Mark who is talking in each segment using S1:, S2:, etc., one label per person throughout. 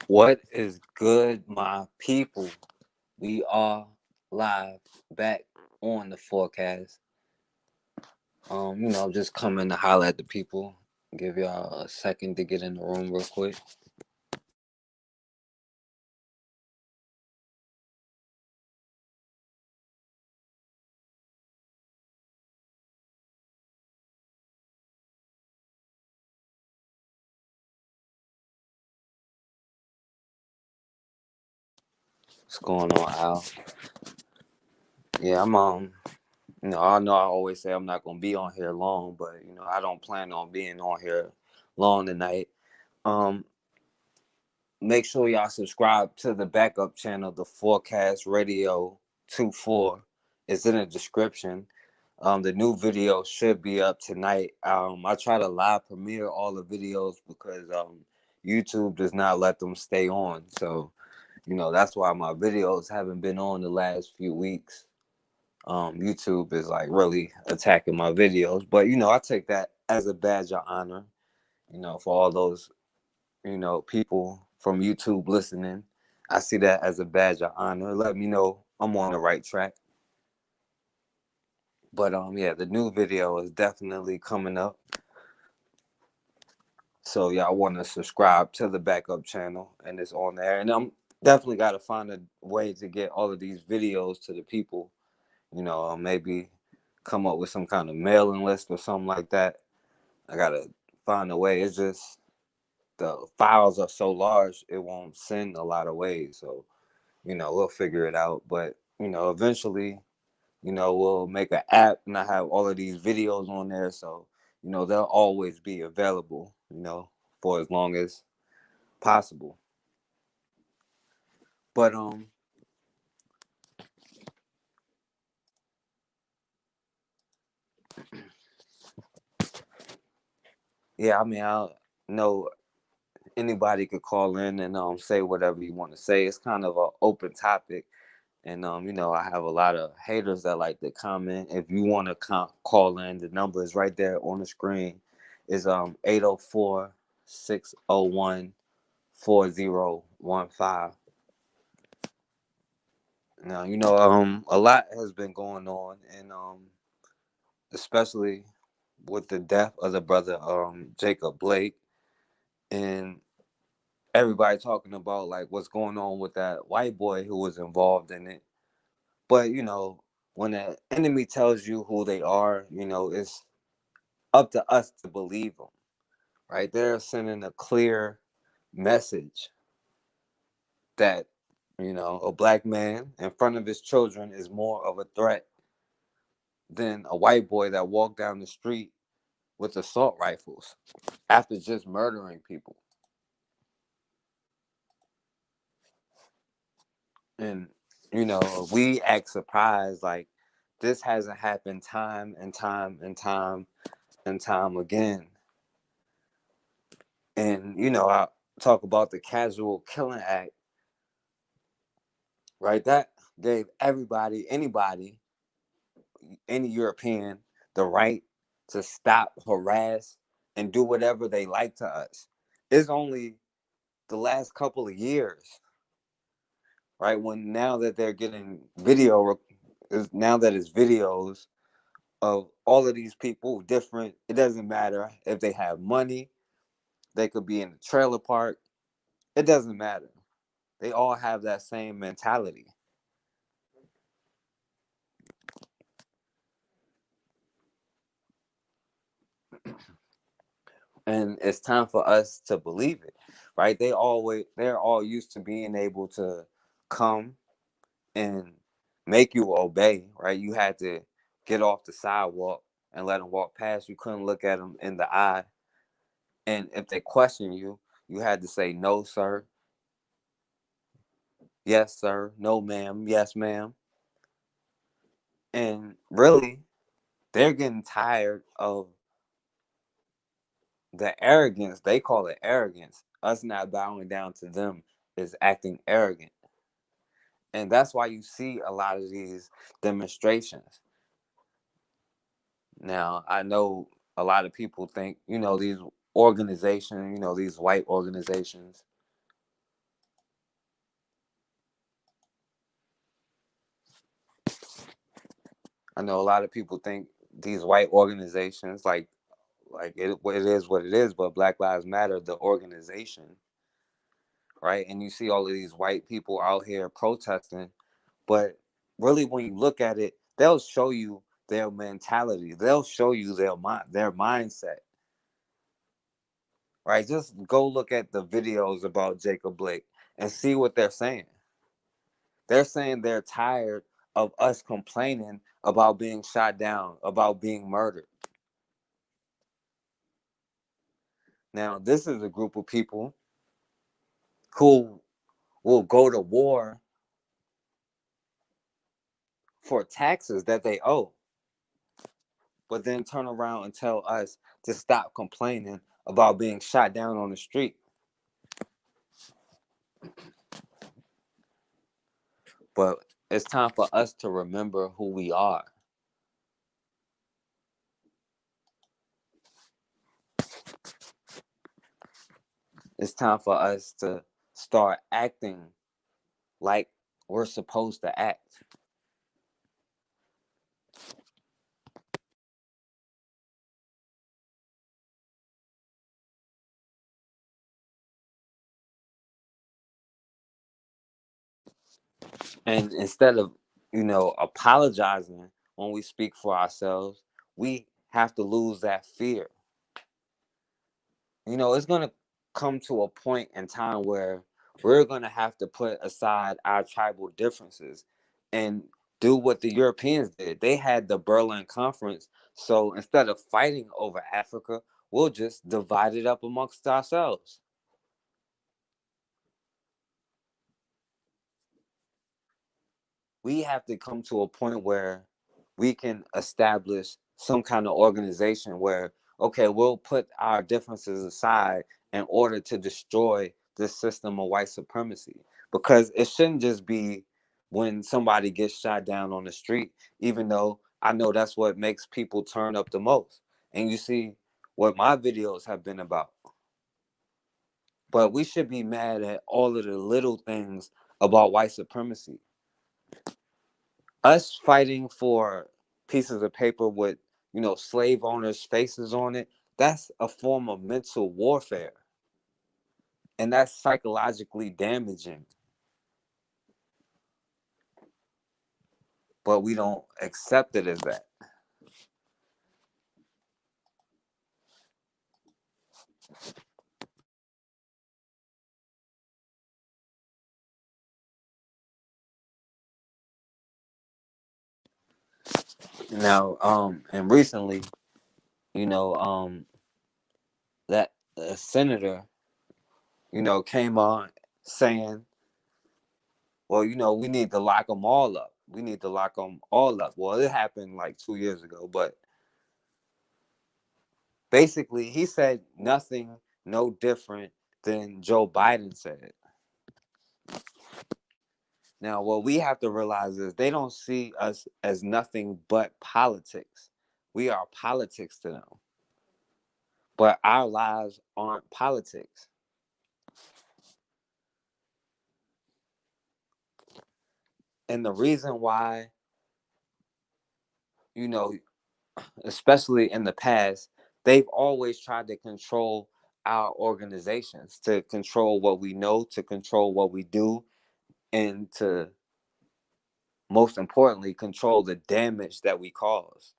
S1: What is good, my people? We are live back on the forecast. Just coming to holler at the people. Give y'all a second to get in the room real quick. What's going on, Al? Yeah, I know I always say I'm not gonna be on here long, but I don't plan on being on here long tonight. Um, Make sure y'all subscribe to the backup channel, the Forecast Radio 24. It's in the description. The new video should be up tonight. I try to live premiere all the videos because YouTube does not let them stay on. So, that's why my videos haven't been on the last few weeks. YouTube is like really attacking my videos. But, I take that as a badge of honor, for all those people from YouTube listening. I see that as a badge of honor. Let me know I'm on the right track. But yeah, the new video is definitely coming up. So y'all want to subscribe to the backup channel and it's on there. And I'm definitely got to find a way to get all of these videos to the people. Maybe come up with some kind of mailing list or something like that. I got to find a way. It's just the files are so large, it won't send a lot of ways. So we'll figure it out. But, eventually, we'll make an app and I have all of these videos on there. So, they'll always be available, for as long as possible. But, yeah, I mean, I know anybody could call in and say whatever you want to say. It's kind of an open topic. And I have a lot of haters that like to comment. If you want to call in, the number is right there on the screen. Is 804-601-4015. Now, a lot has been going on, and especially with the death of the brother Jacob Blake, and everybody talking about like what's going on with that white boy who was involved in it. But when the enemy tells you who they are, it's up to us to believe them, right? They're sending a clear message that a black man in front of his children is more of a threat than a white boy that walked down the street with assault rifles after just murdering people. And we act surprised like this hasn't happened time and time and time and time again. And I talk about the casual killing act, right? That gave everybody, anybody, any European, the right to stop, harass, and do whatever they like to us. It's only the last couple of years, right? When now that they're getting now that it's videos of all of these people different, it doesn't matter if they have money, they could be in a trailer park, it doesn't matter. They all have that same mentality. And it's time for us to believe it, right? They're all used to being able to come and make you obey, right? You had to get off the sidewalk and let them walk past. You couldn't look at them in the eye, and if they question you, you had to say no, sir, yes, sir, no, ma'am, yes, ma'am. And really, they're getting tired of the arrogance. They call it arrogance. Us not bowing down to them is acting arrogant. And that's why you see a lot of these demonstrations. Now, I know a lot of people think, these organizations, these white organizations, I know a lot of people think these white organizations, it is what it is, but Black Lives Matter, the organization, right? And you see all of these white people out here protesting, but really, when you look at it, they'll show you their mentality. They'll show you their mindset, right? Just go look at the videos about Jacob Blake and see what they're saying. They're saying they're tired of us complaining about being shot down, about being murdered. Now, this is a group of people who will go to war for taxes that they owe, but then turn around and tell us to stop complaining about being shot down on the street. But it's time for us to remember who we are. It's time for us to start acting like we're supposed to act. And instead of, apologizing when we speak for ourselves, we have to lose that fear. It's going to come to a point in time where we're going to have to put aside our tribal differences and do what the Europeans did. They had the Berlin Conference. So instead of fighting over Africa, we'll just divide it up amongst ourselves. We have to come to a point where we can establish some kind of organization where, okay, we'll put our differences aside in order to destroy this system of white supremacy. Because it shouldn't just be when somebody gets shot down on the street, even though I know that's what makes people turn up the most. And you see what my videos have been about. But we should be mad at all of the little things about white supremacy. Us fighting for pieces of paper with slave owners faces on it, that's a form of mental warfare, and that's psychologically damaging, but we don't accept it as that. Now and recently, you know that a senator came on saying, well, we need to lock them all up. We need to lock them all up. Well, it happened like 2 years ago, but basically he said nothing no different than Joe Biden said. Now, what we have to realize is they don't see us as nothing but politics. We are politics to them, but our lives aren't politics. And the reason why, you know, especially in the past, they've always tried to control our organizations, to control what we know, to control what we do, and to most importantly, control the damage that we cause.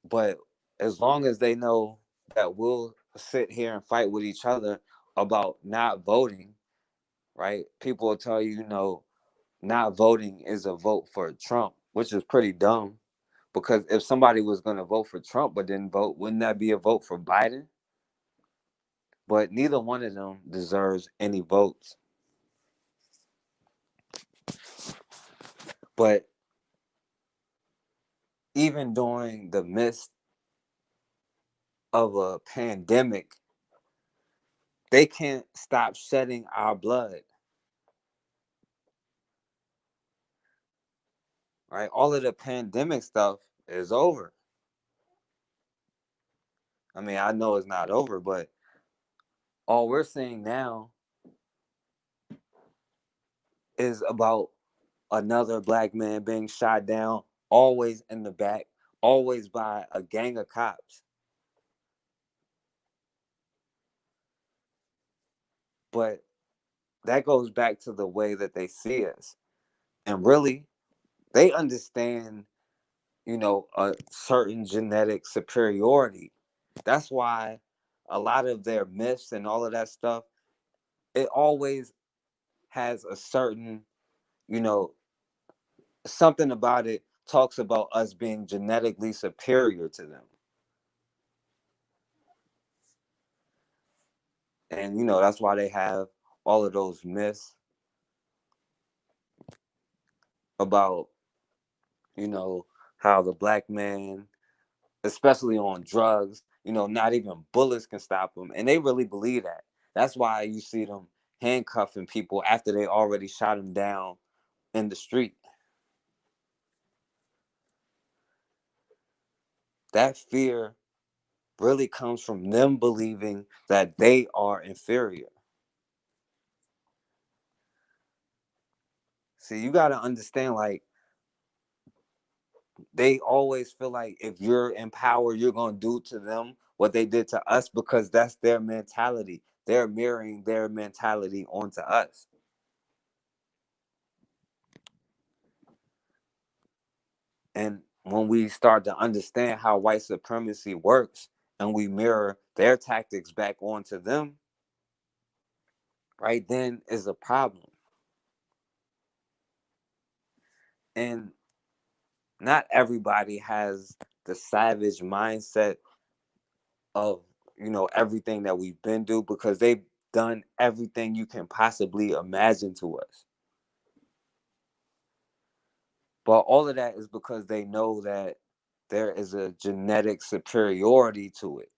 S1: But as long as they know that we'll sit here and fight with each other about not voting, right? People will tell you, not voting is a vote for Trump, which is pretty dumb. Because if somebody was going to vote for Trump but didn't vote, wouldn't that be a vote for Biden? But neither one of them deserves any votes. But even during the midst of a pandemic, they can't stop shedding our blood, right? All of the pandemic stuff is over. I mean, I know it's not over, but all we're seeing now is about another black man being shot down, always in the back, always by a gang of cops. But that goes back to the way that they see us. And really, they understand, a certain genetic superiority. That's why a lot of their myths and all of that stuff, it always has a certain, you know, something about it talks about us being genetically superior to them. And, that's why they have all of those myths about, you know, how the black man, especially on drugs, not even bullets can stop them. And they really believe that. That's why you see them handcuffing people after they already shot them down in the street. That fear really comes from them believing that they are inferior. See, you got to understand, like, they always feel like if you're in power, you're going to do to them what they did to us because that's their mentality. They're mirroring their mentality onto us. And when we start to understand how white supremacy works and we mirror their tactics back onto them, right then is a problem. And not everybody has the savage mindset of, everything that we've been through because they've done everything you can possibly imagine to us. But all of that is because they know that there is a genetic superiority to it.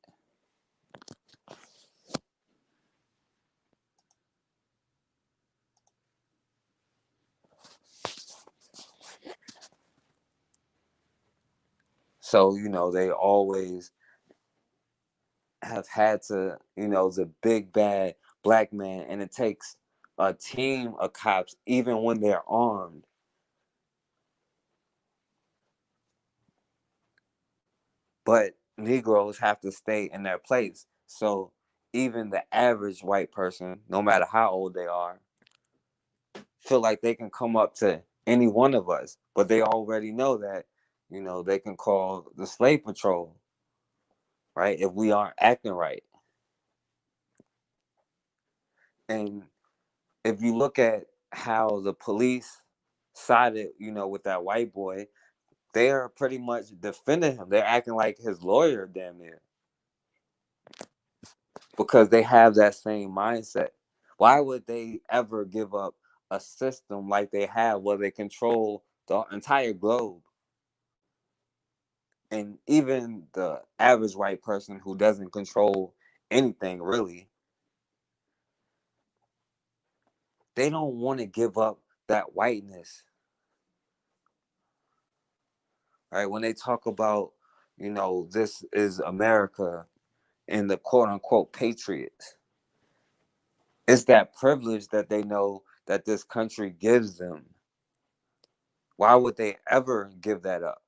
S1: So, they always have had to, the big bad black man, and it takes a team of cops, even when they're armed. But Negroes have to stay in their place. So even the average white person, no matter how old they are, feel like they can come up to any one of us. But they already know that, they can call the slave patrol, right? If we aren't acting right. And if you look at how the police sided, with that white boy, they are pretty much defending him. They're acting like his lawyer, damn near, because they have that same mindset. Why would they ever give up a system like they have where they control the entire globe? And even the average white person who doesn't control anything really, they don't want to give up that whiteness. Right? When they talk about, this is America and the quote unquote patriots, it's that privilege that they know that this country gives them. Why would they ever give that up?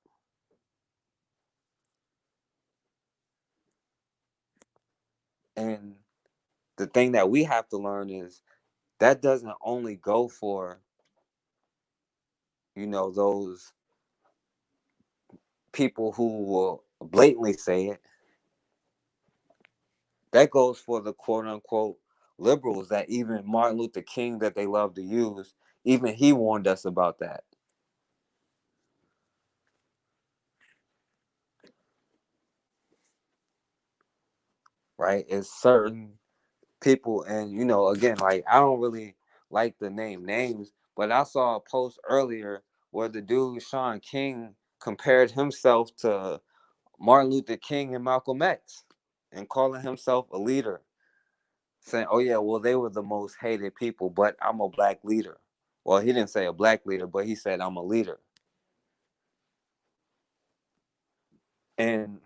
S1: And the thing that we have to learn is that doesn't only go for, those people who will blatantly say it. That goes for the quote unquote liberals that even Martin Luther King, that they love to use, even he warned us about that. Right? It's certain people, and again, like, I don't really like to name names, but I saw a post earlier where the dude Sean King compared himself to Martin Luther King and Malcolm X and calling himself a leader, saying, oh yeah, well, they were the most hated people, but I'm a black leader. Well, he didn't say a black leader, but he said I'm a leader. And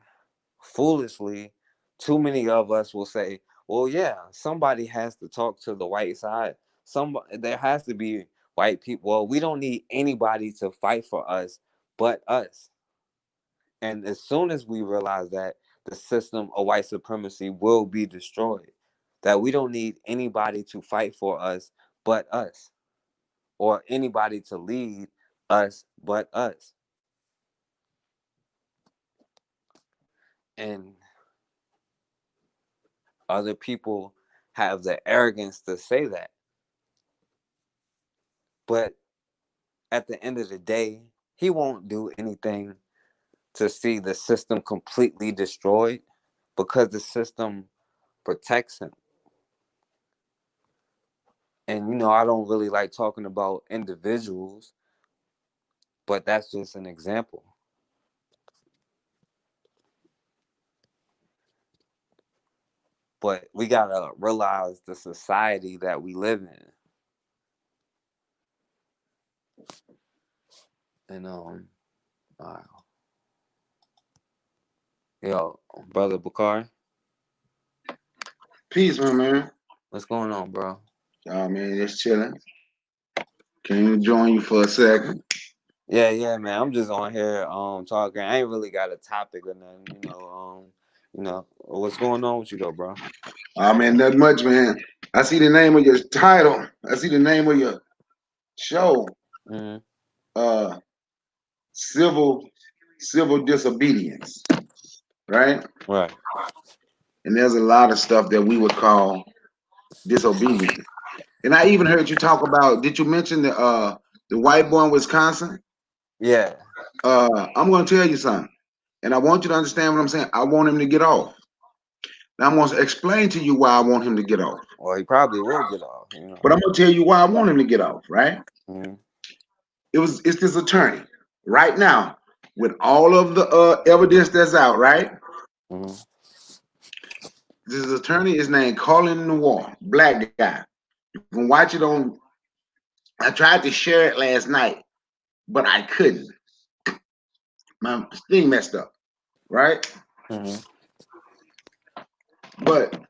S1: foolishly, too many of us will say, well, yeah, somebody has to talk to the white side. There has to be white people. Well, we don't need anybody to fight for us but us. And as soon as we realize that, the system of white supremacy will be destroyed. That we don't need anybody to fight for us but us, or anybody to lead us but us. And other people have the arrogance to say that. But at the end of the day, he won't do anything to see the system completely destroyed, because the system protects him. And I don't really like talking about individuals, but that's just an example. But we gotta realize the society that we live in. And uh, yo, brother Bakar,
S2: Peace, my man.
S1: what's going on, bro?
S2: Oh man, just chilling. Came to join you for a second.
S1: Yeah, man. I'm just on here talking. I ain't really got a topic or nothing, what's going on with you though, bro?
S2: Oh man, not much, man. I see the name of your title. I see the name of your show.
S1: Hmm.
S2: Uh, civil civil disobedience, right?
S1: Right.
S2: And there's a lot of stuff that we would call disobedience. And I even heard you talk about. Did you mention the white boy in Wisconsin?
S1: Yeah.
S2: I'm going to tell you something, and I want you to understand what I'm saying. I want him to get off. Now I'm going to explain to you why I want him to get off.
S1: Well, he probably will get off.
S2: But I'm going to tell you why I want him to get off. Right?
S1: Hmm.
S2: It's this attorney right now with all of the evidence that's out. Right?
S1: Hmm.
S2: This attorney is named Colin Noir, black guy. You can watch it on. I tried to share it last night, but I couldn't. My thing messed up. Right?
S1: Hmm.
S2: But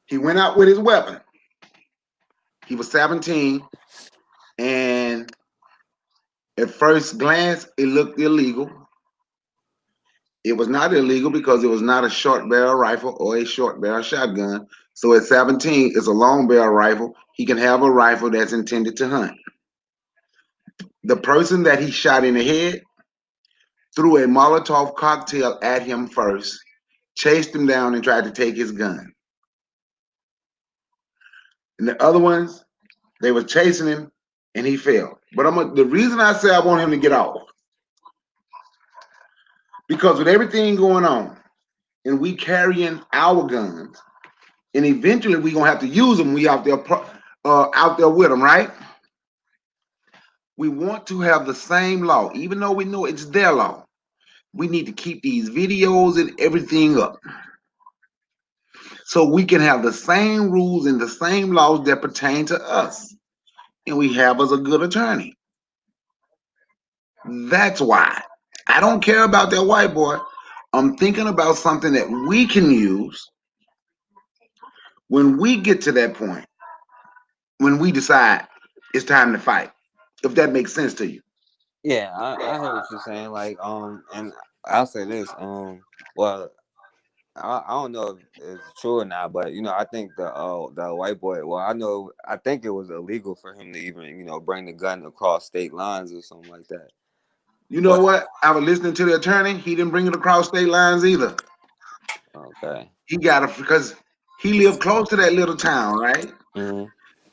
S2: he went out with his weapon. He was 17, and at first glance, it looked illegal. It was not illegal because it was not a short barrel rifle or a short barrel shotgun. So at 17, it's a long barrel rifle. He can have a rifle that's intended to hunt. The person that he shot in the head threw a Molotov cocktail at him first, chased him down, and tried to take his gun. And the other ones, they were chasing him, and he fell. But the reason I say I want him to get off, because with everything going on, and we carrying our guns, and eventually we gonna have to use them. We out there with them, right? We want to have the same law, even though we know it's their law. We need to keep these videos and everything up, so we can have the same rules and the same laws that pertain to us, and we have us a good attorney. That's why I don't care about that white boy. I'm thinking about something that we can use when we get to that point, when we decide it's time to fight. If that makes sense to you.
S1: Yeah, I hear what you're saying. Like, and I'll say this. Well, I don't know if it's true or not, but I think the white boy. Well, I think it was illegal for him to even bring the gun across state lines or something like that.
S2: You know
S1: But
S2: what? I was listening to the attorney. He didn't bring it across state lines either.
S1: okay.
S2: He got it because he lived close to that little town, right?
S1: Hmm.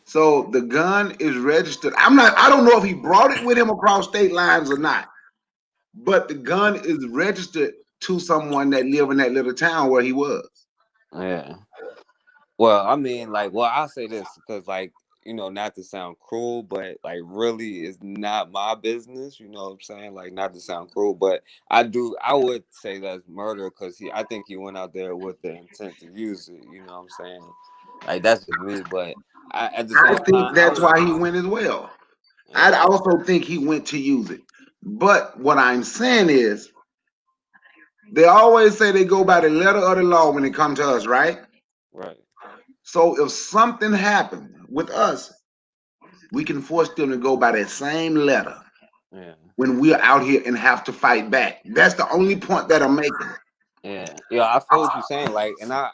S2: So the gun is registered. I don't know if he brought it with him across state lines or not, but the gun is registered to someone that lived in that little town where he was.
S1: Yeah. Well, I mean, like, well, I'll say this because, like, not to sound cruel, but like, really, it's not my business. You know what I'm saying? Like, not to sound cruel, but I would say that's murder because I think he went out there with the intent to use it. You know what I'm saying? Like, that's just me, but at the
S2: I
S1: same
S2: think
S1: time, I
S2: that's
S1: would,
S2: why he went as well. I
S1: yeah,
S2: also think he went to use it. But what I'm saying is, they always say they go by the letter of the law when it comes to us, right?
S1: right,
S2: So if something happened with us, we can force them to go by that same letter
S1: Yeah.
S2: when we're out here and have to fight back. That's the only point that I'm making.
S1: Yeah, I feel what you're saying. Like, and I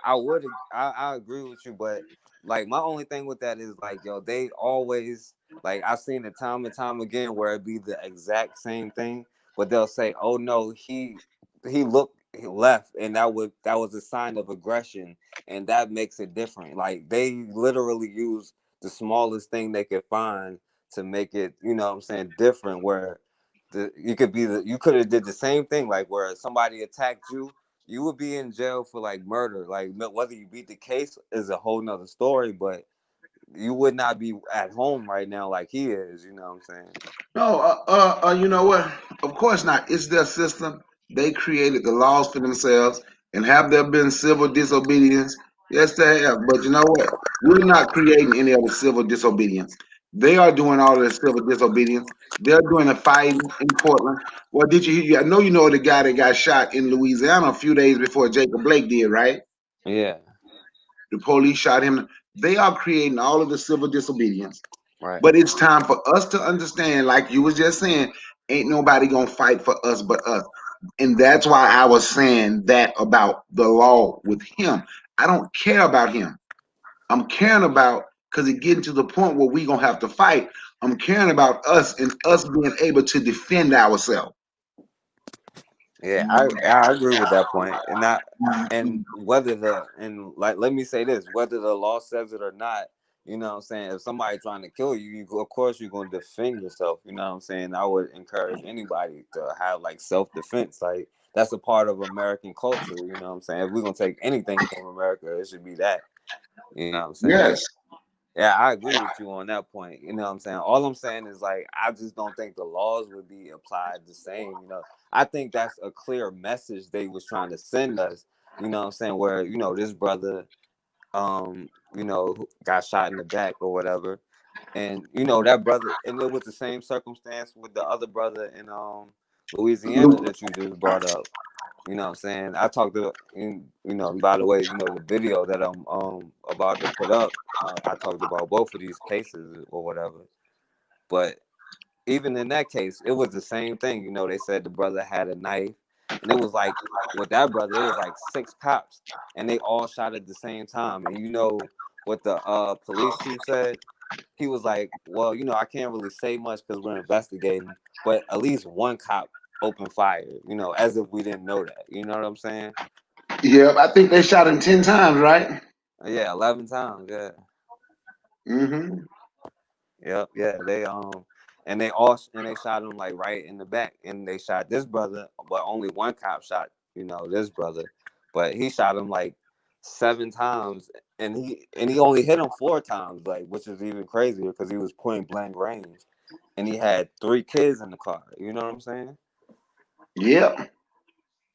S1: agree with you, but like my only thing with that is like, yo, they always like I've seen it time and time again where it be the exact same thing, but they'll say, "Oh no, he left," and that was a sign of aggression, and that makes it different. Like they literally use the smallest thing they could find to make it, you know what I'm saying, different. Where you could have did the same thing, like where somebody attacked you, you would be in jail for like murder. Like whether you beat the case is a whole nother story, but you would not be at home right now like he is. You know what I'm saying?
S2: No, you know what? Of course not. It's their system. They created the laws for themselves. And have there been civil disobedience? Yes, they have. But you know what? We're not creating any of the civil disobedience. They are doing all of the civil disobedience. They're doing the fighting in Portland. Well, did you hear? I know you know the guy that got shot in Louisiana a few days before Jacob Blake did, right?
S1: Yeah.
S2: The police shot him. They are creating all of the civil disobedience.
S1: Right.
S2: But it's time for us to understand, like you was just saying, ain't nobody gonna fight for us but us. And that's why I was saying that about the law with him. I don't care about him. I'm caring about because it getting to the point where we gonna have to fight. I'm caring about us and us being able to defend ourselves.
S1: Yeah, I agree with that point, and that and whether the and like let me say this, whether the law says it or not, you know what I'm saying. If somebody trying to kill you, of course you're going to defend yourself. You know what I'm saying. I would encourage anybody to have like self defense. Like that's a part of American culture. You know what I'm saying. If we're gonna take anything from America, it should be that. You know what I'm saying.
S2: Yes.
S1: Yeah, I agree with you on that point. You know what I'm saying? All I'm saying is like I just don't think the laws would be applied the same, you know. I think that's a clear message they was trying to send us, you know what I'm saying, where, you know, this brother got shot in the back or whatever. And you know, that brother and it was the same circumstance with the other brother in Louisiana that you just brought up. You know what I'm saying? I talked to, by the way, you know, the video that I'm about to put up, I talked about both of these cases or whatever. But even in that case, it was the same thing. You know, they said the brother had a knife, and it was like with that brother, it was like six cops, and they all shot at the same time. And you know what the police chief said? He was like, "Well, you know, I can't really say much because we're investigating, but at least one cop opened fire. You know, as if we didn't know that. You know what I'm saying?"
S2: Yep. I think they shot him 10 times, right?
S1: Yeah, 11 times. Yeah,
S2: Mm-hmm.
S1: yep, yeah. And they shot him like right in the back, and they shot this brother, but only one cop shot this brother, but he shot him like 7 times, and he only hit him 4 times, like which is even crazier because he was point blank range, and he had 3 kids in the car. You know what I'm saying?
S2: Yep.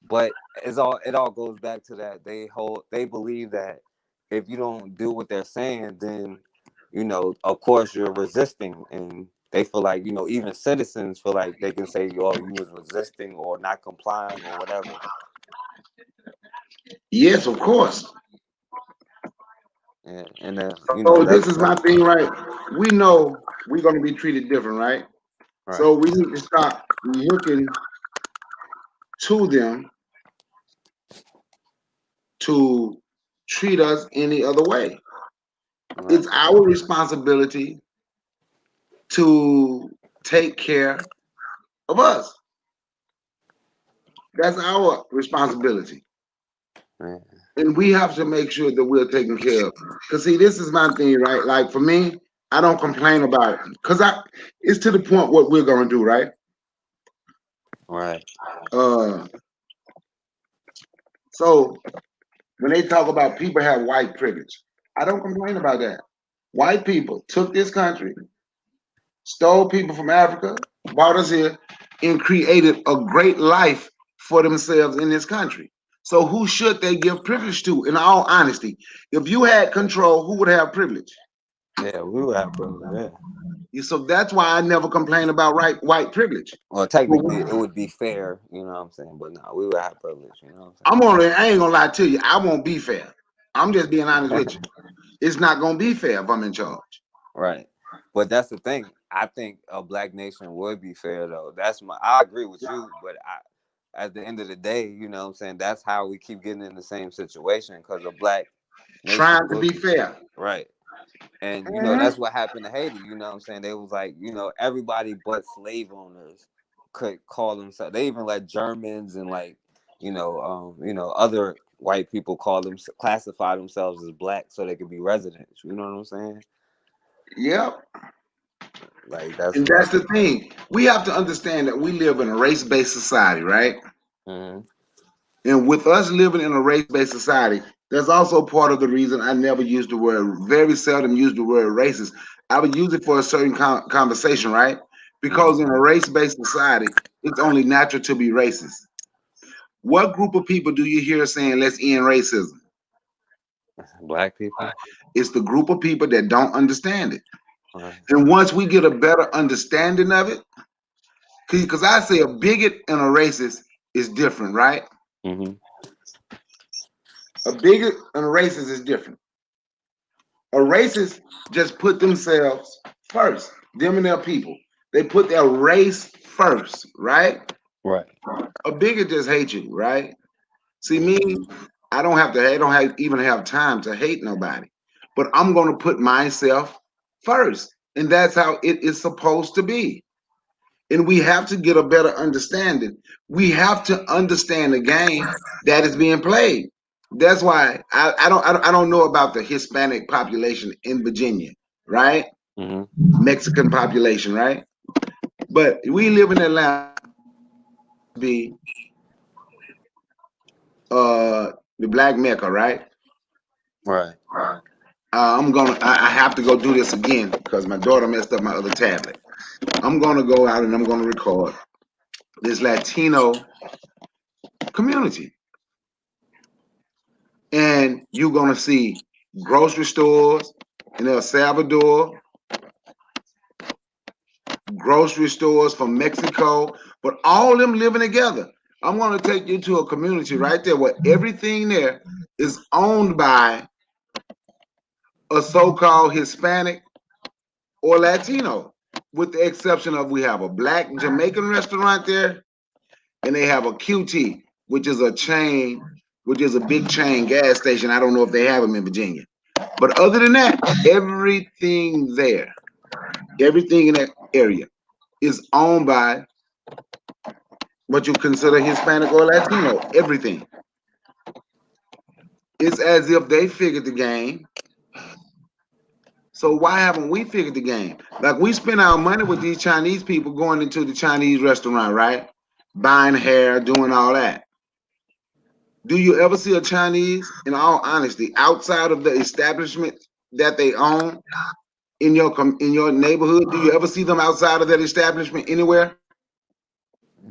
S1: But it all goes back to that they believe that if you don't do what they're saying, then of course you're resisting, and they feel like even citizens feel like they can say, "Oh, you was resisting or not complying or whatever."
S2: Yes, of course.
S1: Yeah, and then
S2: So this is my thing, right? We know we're gonna be treated different, right?
S1: right,
S2: So we need to stop looking to them to treat us any other way.
S1: right,
S2: It's our responsibility to take care of us. That's our responsibility.
S1: right,
S2: And we have to make sure that we're taken care of. Cause see, this is my thing, right? Like for me, I don't complain about it. Cause it's to the point what we're gonna do, right?
S1: right,
S2: Uh so when they talk about people have white privilege, I don't complain about that. White people took this country, stole people from Africa, brought us here, and created a great life for themselves in this country. So who should they give privilege to? In all honesty, if you had control, who would have privilege?
S1: yeah, we would have privilege. Yeah,
S2: So that's why I never complain about white privilege.
S1: well, technically it would be fair, you know what I'm saying, but no, we would have privilege. You know what
S2: I ain't gonna lie to you. I won't be fair. I'm just being honest
S1: I'm
S2: with
S1: saying?
S2: you. It's not gonna be fair if I'm in charge.
S1: Right. But that's the thing. I think a black nation would be fair though. I agree with you, but at the end of the day, you know what I'm saying, that's how we keep getting in the same situation because a black nation
S2: Trying to
S1: would
S2: be
S1: be fair.
S2: fair.
S1: Right. And
S2: Mhm.
S1: that's what happened to Haiti. You know what I'm saying? They was like, everybody but slave owners could call themselves. They even let Germans and like, other white people classify themselves as black so they could be residents. You know what I'm saying?
S2: Yep.
S1: Like that's
S2: And
S1: that's
S2: that's the
S1: the
S2: thing. We have to understand that we live in a race-based society, right?
S1: hmm
S2: And with us living in a race-based society, that's also part of the reason I never use the word, very seldom use the word racist. I would use it for a certain conversation, right? Because in
S1: hmm
S2: a race-based society, it's only natural to be racist. What group of people do you hear saying, let's end racism?
S1: black people.
S2: It's the group of people that don't understand it.
S1: Right.
S2: And once we get a better understanding of it, because I say a bigot and a racist is different, right?
S1: hmm
S2: A bigot and a racist is different. A racist just put themselves first, them and their people. They put their race first, right?
S1: Right.
S2: A bigot just hates you, right? See me, I don't even have time to hate nobody. But I'm gonna put myself first. And that's how it is supposed to be. And we have to get a better understanding. We have to understand the game that is being played. That's why I don't know about the Hispanic population in Virginia, right?
S1: hmm
S2: Mexican population, right? But we live in Atlanta, be the black Mecca, right?
S1: Right.
S2: I have to go do this again because my daughter messed up my other tablet. I'm gonna go out and I'm gonna record this Latino community. And you're gonna see grocery stores in El Salvador, grocery stores from Mexico, but all of them living together. I'm gonna take you to a community right there where everything there is owned by a so-called Hispanic or Latino, with the exception of we have a black Jamaican restaurant there, and they have a QT, which is a chain, which is a big chain gas station. I don't know if they have them in Virginia. But other than that, everything there, everything in that area is owned by what you consider Hispanic or Latino. Everything. It's as if they figured the game. So why haven't we figured the game? Like we spend our money with these Chinese people going into the Chinese restaurant, right? Buying hair, doing all that. Do you ever see a Chinese, in all honesty, outside of the establishment that they own in your neighborhood? Do you ever see them outside of that establishment anywhere?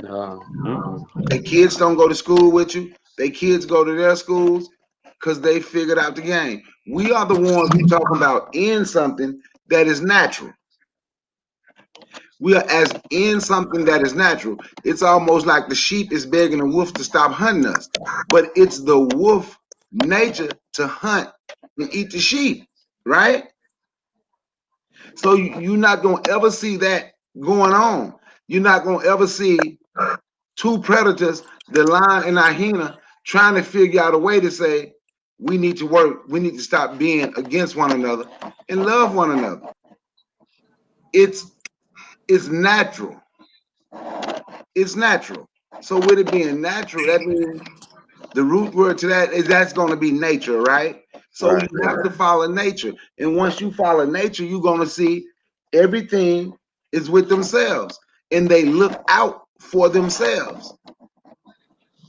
S1: No. Mm-mm.
S2: Their kids don't go to school with you. Their kids go to their schools because they figured out the game. We are the ones who talking about in something that is natural. We are as in something that is natural. It's almost like the sheep is begging the wolf to stop hunting us, but it's the wolf nature to hunt and eat the sheep, right? So you're not gonna ever see that going on. You're not gonna ever see two predators, the lion and the hyena, trying to figure out a way to say, we need to work, we need to stop being against one another and love one another. It's it's natural. It's natural. So with it being natural, that means the root word to that is that's going to be nature, right? So you
S1: Right.
S2: have to follow nature. And once you follow nature, you're going to see everything is with themselves and they look out for themselves.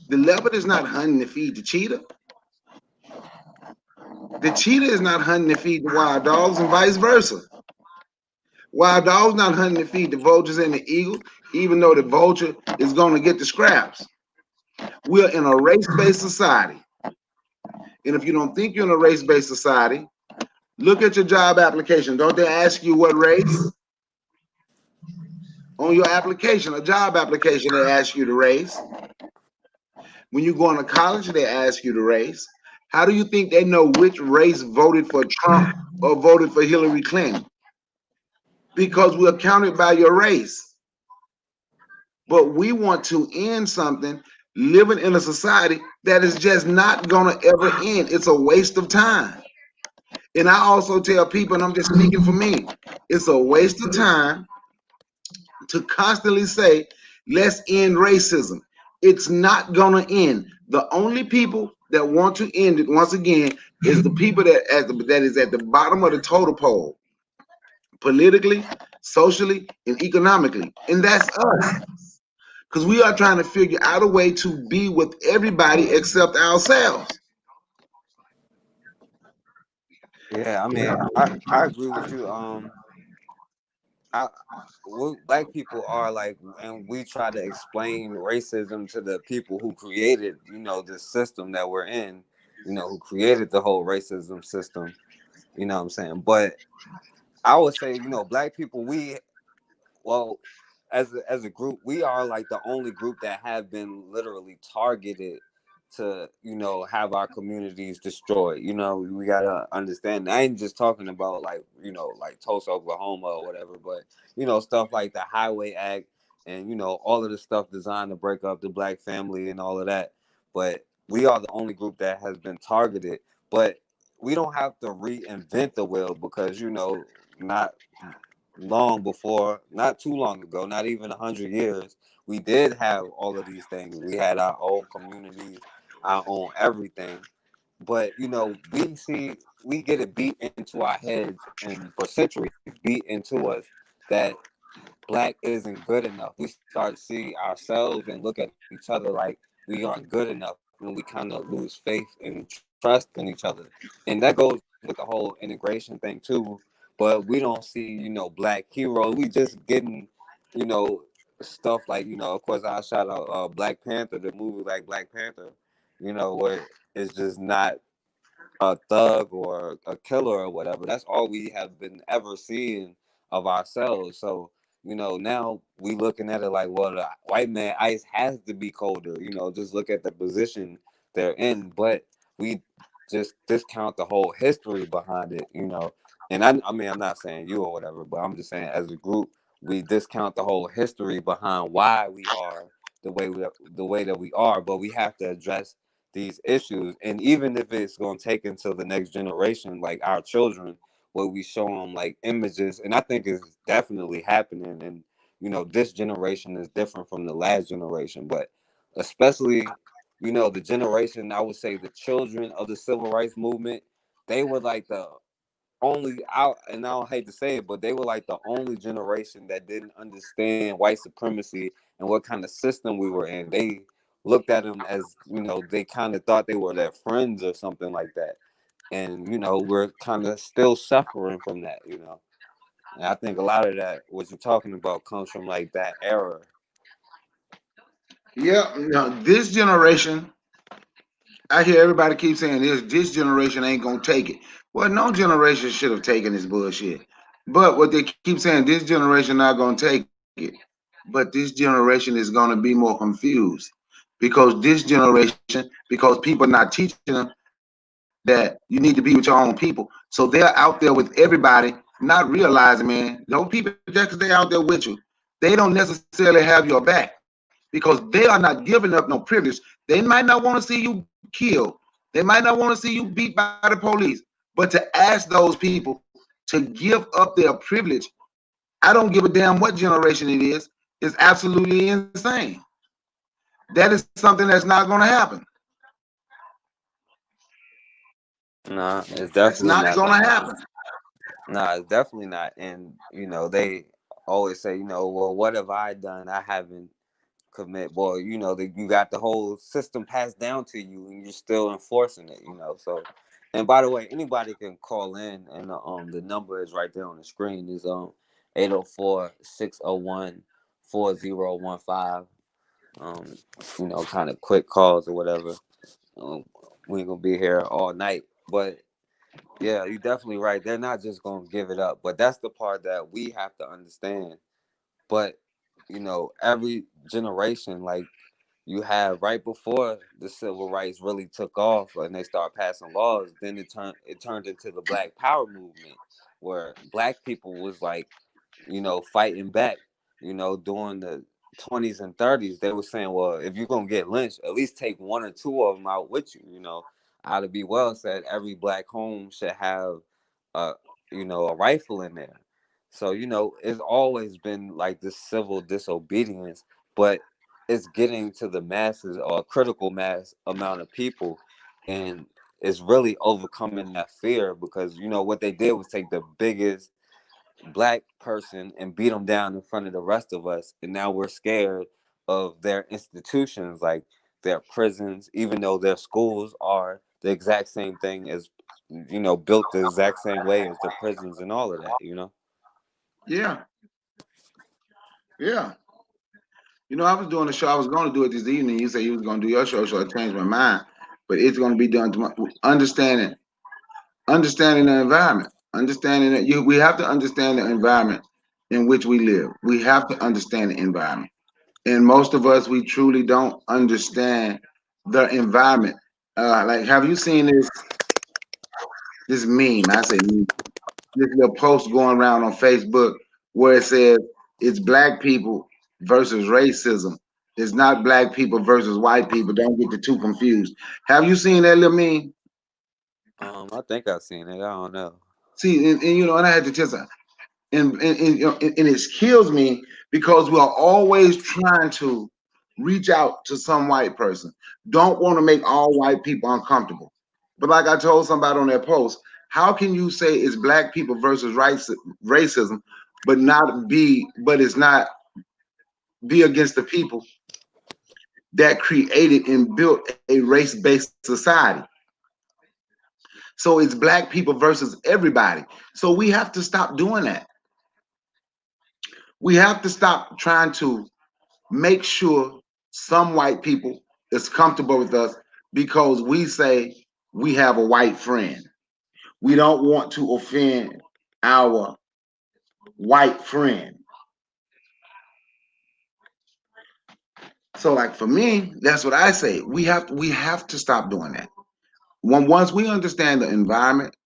S2: The leopard is not hunting to feed the cheetah. The cheetah is not hunting to feed the wild dogs and vice versa. Wild dogs not hunting to feed the vultures and the eagles, even though the vulture is going to get the scraps. We're in a race-based society. And if you don't think you're in a race-based society, look at your job application. Don't they ask you what race? On your application, a job application, they ask you the race. When you go into college, they ask you the race. How do you think they know which race voted for Trump or voted for Hillary Clinton? because we're counted by your race. But we want to end something living in a society that is just not going to ever end. It's a waste of time. And I also tell people, and I'm just speaking for me, it's a waste of time to constantly say, let's end racism. It's not going to end. The only people that want to end it, once again, is the people that is at the bottom of the totem pole, politically, socially, and economically. And that's us. Because we are trying to figure out a way to be with everybody except ourselves.
S1: Yeah, I mean, I agree with you. I what black people are like, and we try to explain racism to the people who created, this system that we're in, who created the whole racism system. You know what I'm saying? But I would say, black people, well, as a group, we are like the only group that have been literally targeted to, have our communities destroyed. We gotta understand. I ain't just talking about like, like Tulsa, Oklahoma or whatever, but stuff like the Highway Act and all of the stuff designed to break up the black family and all of that. But we are the only group that has been targeted. But we don't have to reinvent the wheel because not not too long ago, not even 100 years, we did have all of these things. We had our own communities, our own everything. But we get it beat into our heads and for centuries beat into us that black isn't good enough. We start to see ourselves and look at each other like we aren't good enough, and we kind of lose faith and trust in each other. And that goes with the whole integration thing too. But we don't see, black heroes. We just getting, you know, stuff like, of course I shout out Black Panther, the movie like Black Panther, where it's just not a thug or a killer or whatever. That's all we have been ever seeing of ourselves. So, now we looking at it like, well, the white man ice has to be colder. Just look at the position they're in. But we just discount the whole history behind it. And I mean, I'm not saying you or whatever, but I'm just saying as a group, we discount the whole history behind why we are the way that we are. But we have to address these issues. And even if it's going to take until the next generation, like our children, where we show them like images, and I think it's definitely happening. And, this generation is different from the last generation, but especially, the generation, I would say the children of the civil rights movement, they were like the only out, and I don't hate to say it, but they were like the only generation that didn't understand white supremacy and what kind of system we were in. They looked at them as, they kind of thought they were their friends or something like that. And, we're kind of still suffering from that. And I think a lot of that, what you're talking about, comes from like that era.
S2: Yeah, this generation, I hear everybody keep saying this generation ain't gonna take it. Well, no generation should have taken this bullshit. But what they keep saying, this generation not gonna take it. But this generation is gonna be more confused because this generation, because people not teaching them that you need to be with your own people. So they're out there with everybody, not realizing, man, those people just because they out there with you, they don't necessarily have your back because they are not giving up no privilege. They might not want to see you killed. They might not want to see you beat by the police. But to ask those people to give up their privilege, I don't give a damn what generation it is absolutely insane. That is something that's not going to happen.
S1: Nah, it's
S2: That's
S1: definitely
S2: not
S1: not
S2: going to
S1: gonna
S2: happen.
S1: happen. Nah, it's definitely not. And they always say, well, what have I done? I haven't commit. Boy, you got the whole system passed down to you, and you're still enforcing it. So, and by the way, anybody can call in, and the number is right there on the screen. Is 804-601-4015. Um, kind of quick calls or whatever. Um, we ain't gonna be here all night, but yeah, you're definitely right. They're not just gonna give it up, but that's the part that we have to understand. But every generation, like you have right before the civil rights really took off and they start passing laws, then it turned into the Black Power movement, where black people was like fighting back, during the 20s and 30s, they were saying, well, if you're gonna get lynched, at least take one or two of them out with you. Ida B. Wells said every black home should have a a rifle in there. So it's always been like this civil disobedience, but it's getting to the masses or a critical mass amount of people, and it's really overcoming that fear because what they did was take the biggest black person and beat them down in front of the rest of us, and now we're scared of their institutions, like their prisons, even though their schools are the exact same thing as built the exact same way as the prisons and all of that.
S2: Yeah, yeah. I was doing a show. I was going to do it this evening. You said you was going to do your show, so I changed my mind. But it's going to be done tomorrow. Understanding the environment, understanding that we have to understand the environment in which we live. We have to understand the environment, and most of us we truly don't understand the environment. Like, have you seen this meme? I say meme, this little post going around on Facebook where it says it's black people versus racism. It's not black people versus white people. Don't get the two confused. Have you seen that little meme?
S1: I think I've seen it. I don't know.
S2: See, and I had to tell you, and it kills me because we are always trying to reach out to some white person. Don't want to make all white people uncomfortable. But like I told somebody on that post, how can you say it's black people versus racism, but it's not be against the people that created and built a race-based society? So it's black people versus everybody. So we have to stop doing that. We have to stop trying to make sure some white people is comfortable with us because we say we have a white friend. We don't want to offend our white friend. So, like, for me, that's what I say. We have to stop doing that. Once we understand the environment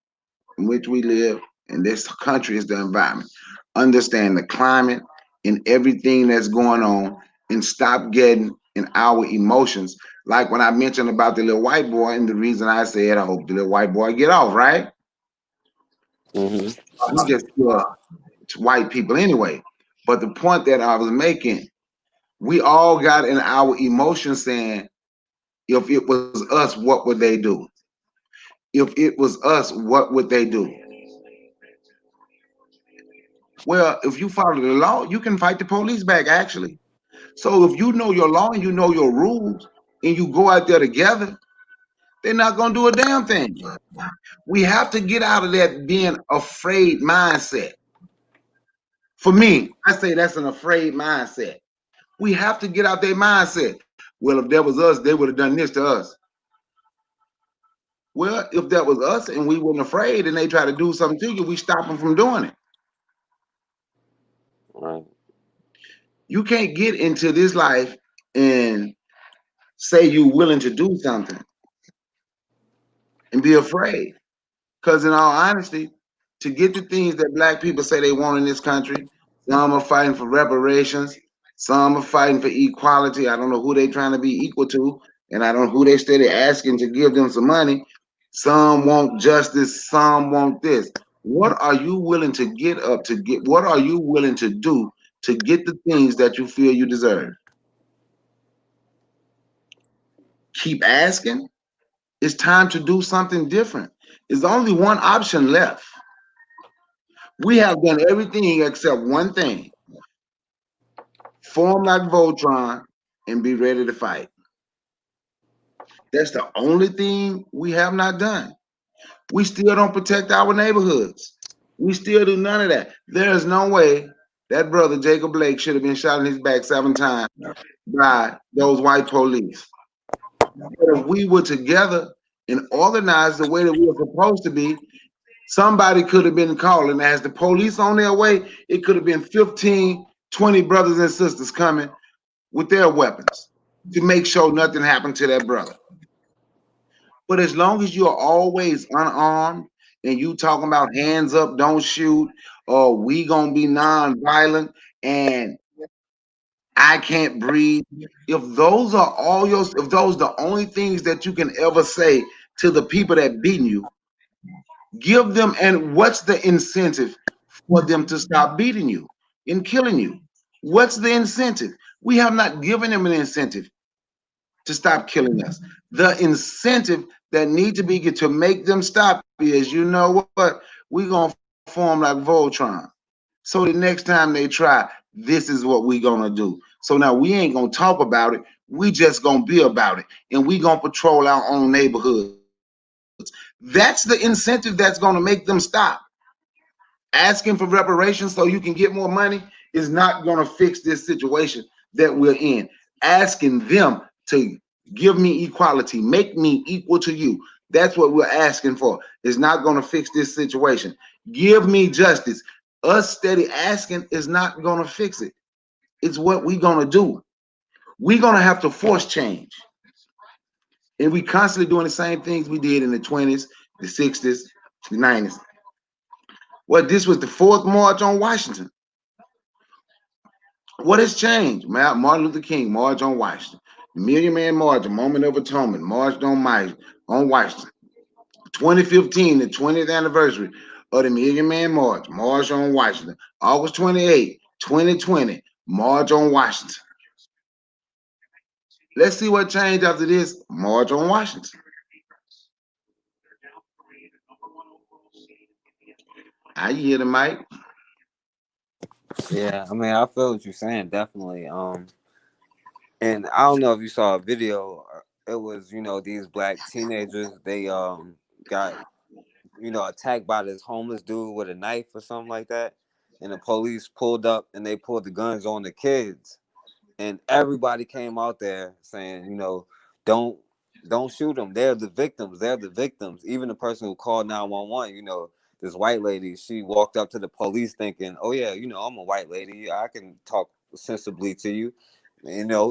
S2: in which we live, and this country is the environment, understand the climate and everything that's going on, and stop getting in our emotions. Like when I mentioned about the little white boy, and the reason I said I hope the little white boy get off, right?
S1: Hmm.
S2: He just killed white people anyway. But the point that I was making, we all got in our emotions saying, if it was us, what would they do? If it was us, what would they do? Well, if you follow the law, you can fight the police back, actually. So if you know your law and you know your rules and you go out there together, they're not going to do a damn thing. We have to get out of that being afraid mindset. For me, I say that's an afraid mindset. We have to get out their mindset. Well, if that was us, they would have done this to us. Well, if that was us and we weren't afraid and they try to do something to you, we stop them from doing it.
S1: Right.
S2: You can't get into this life and say you're willing to do something and be afraid. Because in all honesty, to get the things that black people say they want in this country, some are fighting for reparations, some are fighting for equality. I don't know who they're trying to be equal to, and I don't know who they steady asking to give them some money. Some want justice, some want this. What are you willing to get up to get? What are you willing to do to get the things that you feel you deserve? Keep asking. It's time to do something different. There's only one option left. We have done everything except one thing: form like Voltron and be ready to fight. That's the only thing we have not done. We still don't protect our neighborhoods. We still do none of that. There is no way that brother Jacob Blake should have been shot in his back 7 times by those white police. But if we were together and organized the way that we were supposed to be, somebody could have been calling. As the police on their way, it could have been 15, 20 brothers and sisters coming with their weapons to make sure nothing happened to that brother. But as long as you are always unarmed and you talking about hands up, don't shoot, or we gonna be non-violent, and I can't breathe. If those are all your, if those the only things that you can ever say to the people that beating you, give them. And what's the incentive for them to stop beating you and killing you? What's the incentive? We have not given them an incentive to stop killing us. The incentive that need to be to make them stop is, you know what? We're gonna form like Voltron. So the next time they try, this is what we gonna do. So now we ain't gonna talk about it. We just gonna be about it, and we gonna patrol our own neighborhoods. That's the incentive that's gonna make them stop. Asking for reparations so you can get more money is not gonna fix this situation that we're in. Asking them to give me equality, make me equal to you. That's what we're asking for. Is not gonna fix this situation. Give me justice. Us steady asking is not gonna fix it. It's what we gonna do. We're gonna have to force change. And we constantly doing the same things we did in the 20s, the 60s, the 90s. Well, this was the fourth march on Washington. What has changed? Martin Luther King marched on Washington. Million Man March, a moment of atonement, marched on Washington. 2015, the 20th anniversary of the Million Man March, march on Washington. August 28, 2020, march on Washington. Let's see what changed after this march on Washington. I hear the mic.
S1: Yeah, I mean, I feel what you're saying, definitely. And I don't know if you saw a video. It was, these black teenagers. They got, attacked by this homeless dude with a knife or something like that, and the police pulled up and they pulled the guns on the kids, and everybody came out there saying, don't don't shoot them. They're the victims. They're the victims. Even the person who called 911, this white lady, she walked up to the police thinking, oh yeah, I'm a white lady. I can talk sensibly to you.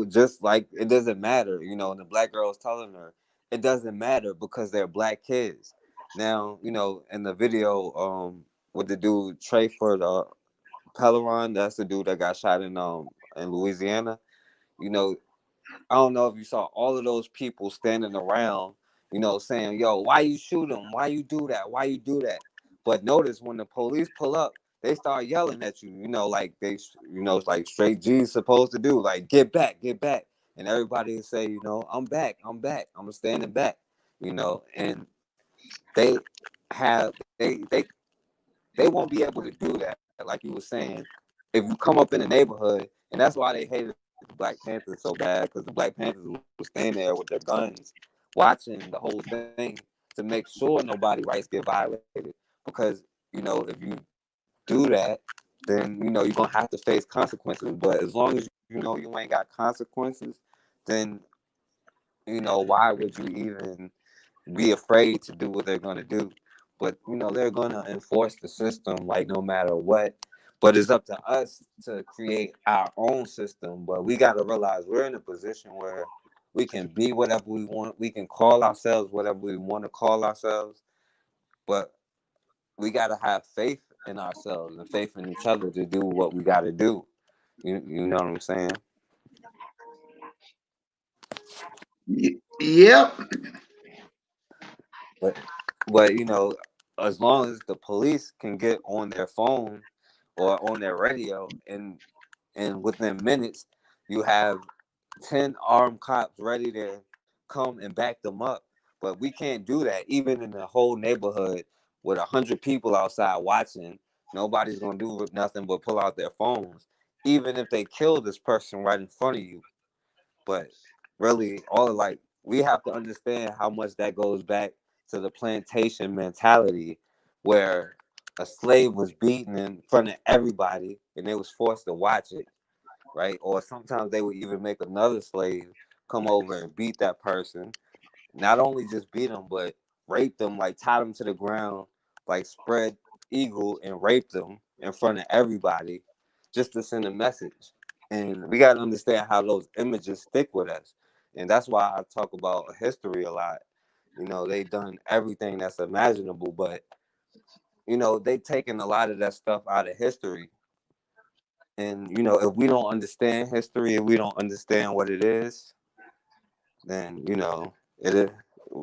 S1: Just like it doesn't matter, and the black girl was telling her it doesn't matter because they're black kids. Now, in the video, with the dude Trayford Pellerin, that's the dude that got shot in Louisiana. You know, I don't know if you saw all of those people standing around, saying, "Yo, why you shoot him? Why you do that? Why you do that?" But notice when the police pull up, they start yelling at you. Like it's like straight G's supposed to do, like get back, get back, and everybody will say, I'm back, I'm back, I'm standing back. And they they won't be able to do that, like you were saying, if you come up in the neighborhood, and that's why they hated the Black Panthers so bad, because the Black Panthers would stand there with their guns, watching the whole thing to make sure nobody rights get violated. Because if you do that, then you're gonna have to face consequences. But as long as you ain't got consequences, then why would you even be afraid to do what they're gonna do? But they're gonna enforce the system like no matter what. But it's up to us to create our own system. But we got to realize we're in a position where we can be whatever we want. We can call ourselves whatever we want to call ourselves. But we got to have faith in ourselves and faith in each other to do what we got to do. You know what I'm saying?
S2: Yep.
S1: But but as long as the police can get on their phone or on their radio, and within minutes you have 10 armed cops ready to come and back them up. But we can't do that. Even in the whole neighborhood with 100 people outside watching, nobody's gonna do nothing but pull out their phones, even if they kill this person right in front of you. But really, all like we have to understand how much that goes back to the plantation mentality, where a slave was beaten in front of everybody and they was forced to watch it, right? Or sometimes they would even make another slave come over and beat that person. Not only just beat them, but rape them, like tie them to the ground, like spread eagle and rape them in front of everybody, just to send a message. And we got to understand how those images stick with us. And that's why I talk about history a lot. They done everything that's imaginable, but they taking a lot of that stuff out of history. And if we don't understand history, if we don't understand what it is, then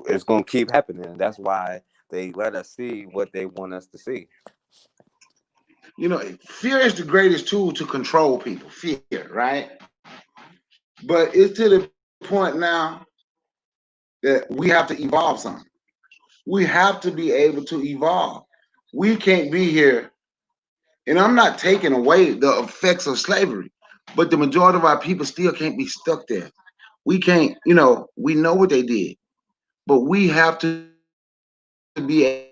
S1: it's gonna keep happening. That's why they let us see what they want us to see.
S2: Fear is the greatest tool to control people. Fear, right? But it's to the point now that we have to evolve something. We have to be able to evolve. We can't be here, and I'm not taking away the effects of slavery, but the majority of our people still can't be stuck there. We can't, we know what they did, but we have to be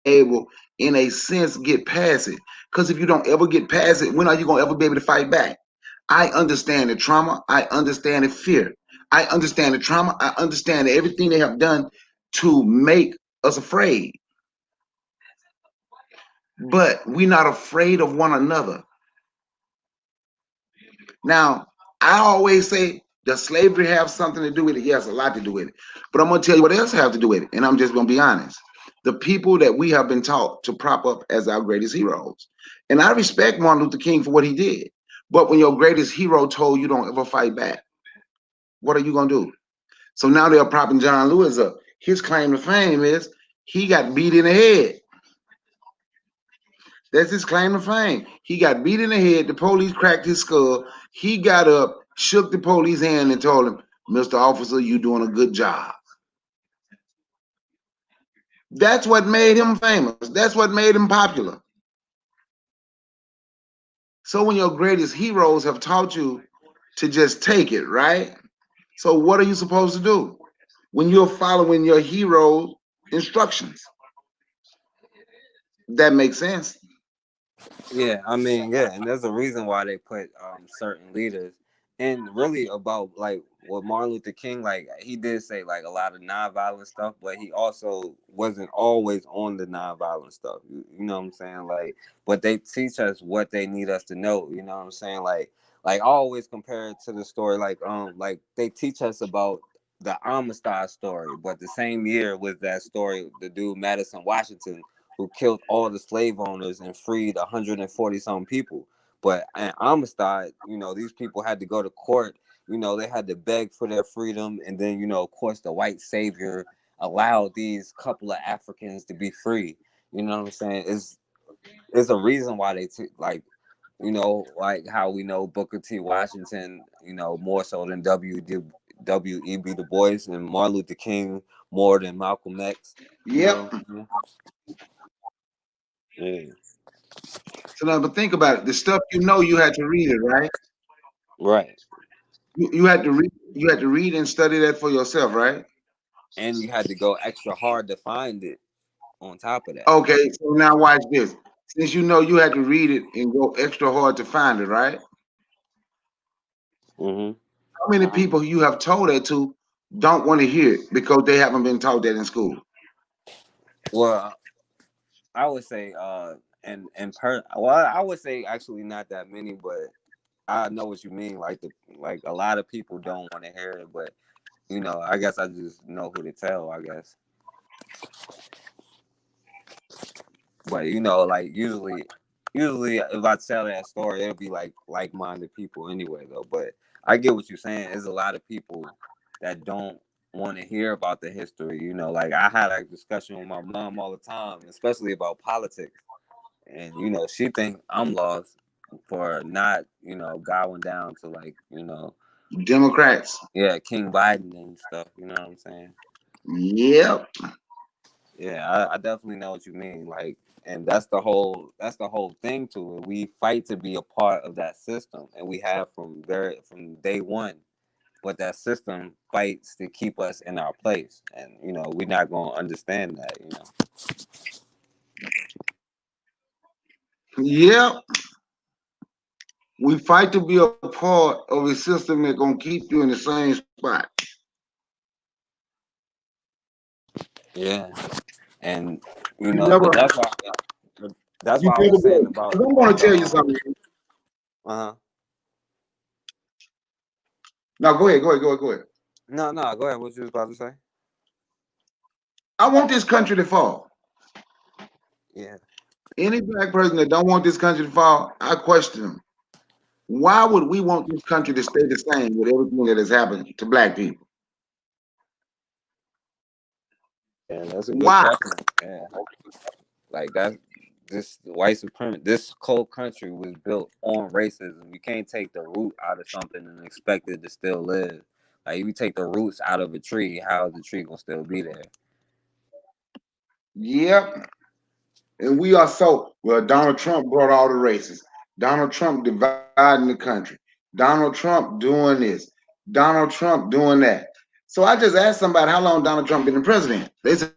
S2: able, in a sense, get past it. Because if you don't ever get past it, when are you going to ever be able to fight back? I understand the trauma. I understand the fear. I understand the trauma. I understand everything they have done to make us afraid. But we're not afraid of one another. Now, I always say, does slavery have something to do with it? Yes, a lot to do with it. But I'm going to tell you what else have to do with it. And I'm just going to be honest. The people that we have been taught to prop up as our greatest heroes. And I respect Martin Luther King for what he did. But when your greatest hero told you don't ever fight back, what are you going to do? So now they're propping John Lewis up. His claim to fame is he got beat in the head. That's his claim to fame. He got beat in the head. The police cracked his skull. He got up, shook the police hand, and told him, "Mr. Officer, you doing a good job." That's what made him famous. That's what made him popular. So when your greatest heroes have taught you to just take it, right? So what are you supposed to do when you're following your hero's instructions? That makes sense.
S1: Yeah, I mean, yeah, and there's a reason why they put certain leaders. And really about like what Martin Luther King, like he did say like a lot of nonviolent stuff, but he also wasn't always on the nonviolent stuff. You know what I'm saying? Like, but they teach us what they need us to know. You know what I'm saying? Like I always compare it to the story like they teach us about the Amistad story, but the same year was that story, the dude Madison Washington who killed all the slave owners and freed 140 some people. But in Amistad, these people had to go to court. They had to beg for their freedom, and then, of course, the white savior allowed these couple of Africans to be free. You know what I'm saying? It's a reason why like, like how we know Booker T. Washington, more so than W.E.B. Du Bois, and Martin Luther King more than Malcolm X. You
S2: Yep.
S1: know what I'm saying? Yeah.
S2: So now, but think about it. The stuff you had to read it, right?
S1: Right.
S2: You had to read. You had to read and study that for yourself, right?
S1: And you had to go extra hard to find it on top of that.
S2: Okay. So now watch this. Since you had to read it and go extra hard to find it, right?
S1: Hmm.
S2: How many people you have told that to don't want to hear it because they haven't been taught that in school?
S1: Well, I would say well, I would say actually not that many, but I know what you mean. Like a lot of people don't want to hear it, but I guess I just know who to tell, I guess. But like usually if I tell that story, it'll be like minded people anyway though. But I get what you're saying. There's a lot of people that don't want to hear about the history. Like I had a discussion with my mom all the time, especially about politics. And she think I'm lost for not, going down to like,
S2: Democrats.
S1: yeah, King Biden and stuff, you know what I'm saying?
S2: Yep.
S1: Yeah, I definitely know what you mean. Like, and that's the whole thing to it. We fight to be a part of that system, and we have from day one. But that system fights to keep us in our place, and we're not gonna understand that.
S2: Yep. We fight to be a part of a system that's gonna keep you in the same spot.
S1: Yeah, and
S2: You never,
S1: but that's
S2: you
S1: why I
S2: never
S1: was saying
S2: go.
S1: about
S2: I'm gonna
S1: the
S2: tell you something.
S1: uh-huh.
S2: Now go ahead, go ahead, go ahead, go ahead.
S1: No, go ahead. What you was about to say?
S2: I want this country to fall.
S1: Yeah.
S2: Any black person that don't want this country to fall, I question them. Why would we want this country to stay the same with everything that has happened to black people?
S1: Yeah, that's a good
S2: Why?
S1: question. Yeah, like that. This white supremacy, this whole country was built on racism. You can't take the root out of something and expect it to still live. Like if you take the roots out of a tree, how is the tree gonna still be there?
S2: Yep. And we are so well. Donald Trump brought all the races. Donald Trump dividing the country. Donald Trump doing this. Donald Trump doing that. So I just asked somebody how long Donald Trump been the president. They said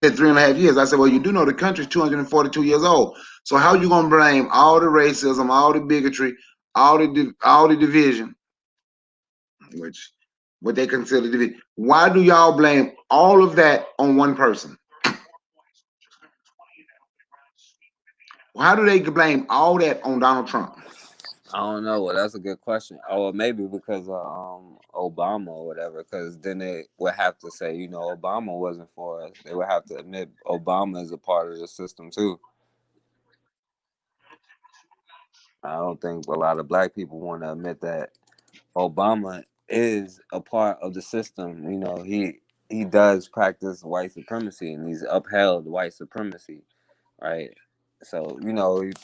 S2: 3.5 years. I said, well, you do know the country's 242 years old. So how you gonna blame all the racism, all the bigotry, all the division, which what they consider division? Why do y'all blame all of that on one person? How do they blame all that on Donald Trump?
S1: I don't know. Well, that's a good question. Oh, well, maybe because of Obama or whatever. Because then they would have to say, Obama wasn't for us. They would have to admit Obama is a part of the system too. I don't think a lot of black people want to admit that Obama is a part of the system. He does practice white supremacy and he's upheld white supremacy, right? So,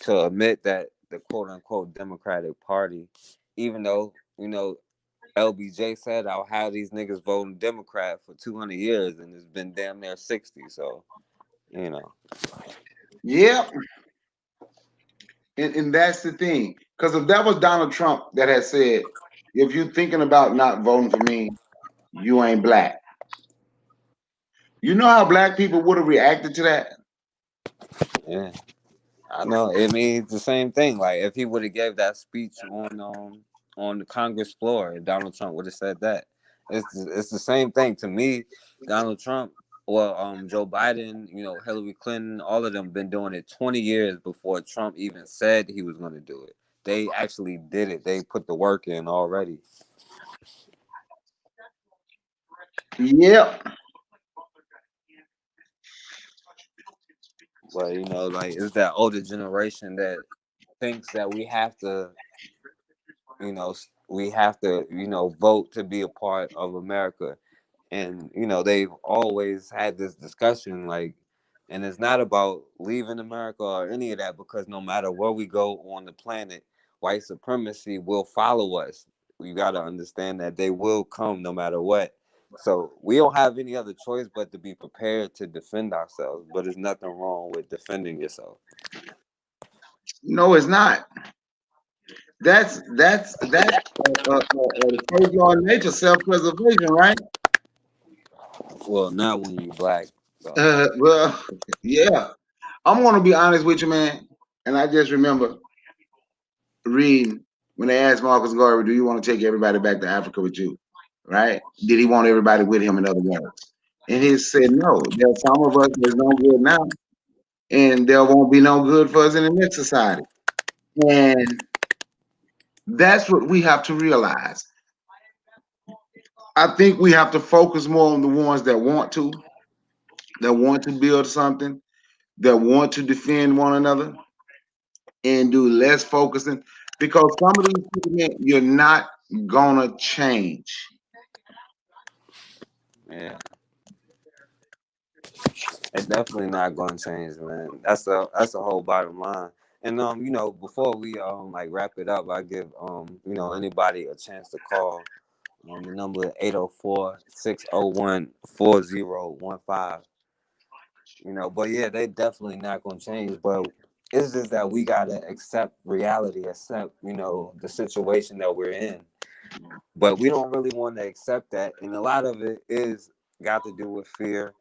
S1: to admit that the quote unquote Democratic Party, even though, LBJ said I'll have these niggas voting Democrat for 200 years and it's been damn near 60. So, you know,
S2: Yep. And that's the thing. Because if that was Donald Trump that had said, if you're thinking about not voting for me, you ain't black. You know how black people would have reacted to that?
S1: yeah. I know. It means the same thing. Like if he would have gave that speech on the Congress floor, Donald Trump would have said that. It's the same thing to me. Donald Trump or Joe Biden, Hillary Clinton, all of them been doing it 20 years before Trump even said he was going to do it. They actually did it. They put the work in already.
S2: Yep.
S1: But like it's that older generation that thinks that we have to vote to be a part of America. And they've always had this discussion, like, and it's not about leaving America or any of that, because no matter where we go on the planet, white supremacy will follow us. You got to understand that they will come no matter what. So we don't have any other choice but to be prepared to defend ourselves. But there's nothing wrong with defending yourself.
S2: No, it's not. That's the first law of nature, self-preservation, right?
S1: Well, not when you black. So
S2: Well, yeah. I'm gonna be honest with you, man. And I just remember reading when they asked Marcus Garvey, "Do you want to take everybody back to Africa with you?" Right? Did he want everybody with him? In other words, and he said, "No. There's some of us that's no good now, and there won't be no good for us in the next society." And that's what we have to realize. I think we have to focus more on the ones that want to build something, that want to defend one another, and do less focusing because some of these people, man, you're not gonna change.
S1: yeah, it's definitely not going to change, man. That's the whole bottom line. And before we like wrap it up, I give anybody a chance to call. The number is 804-601-4015. But yeah, they definitely not gonna change. But it's just that we gotta accept reality, accept the situation that we're in. But we don't really want to accept that, and a lot of it is got to do with fear,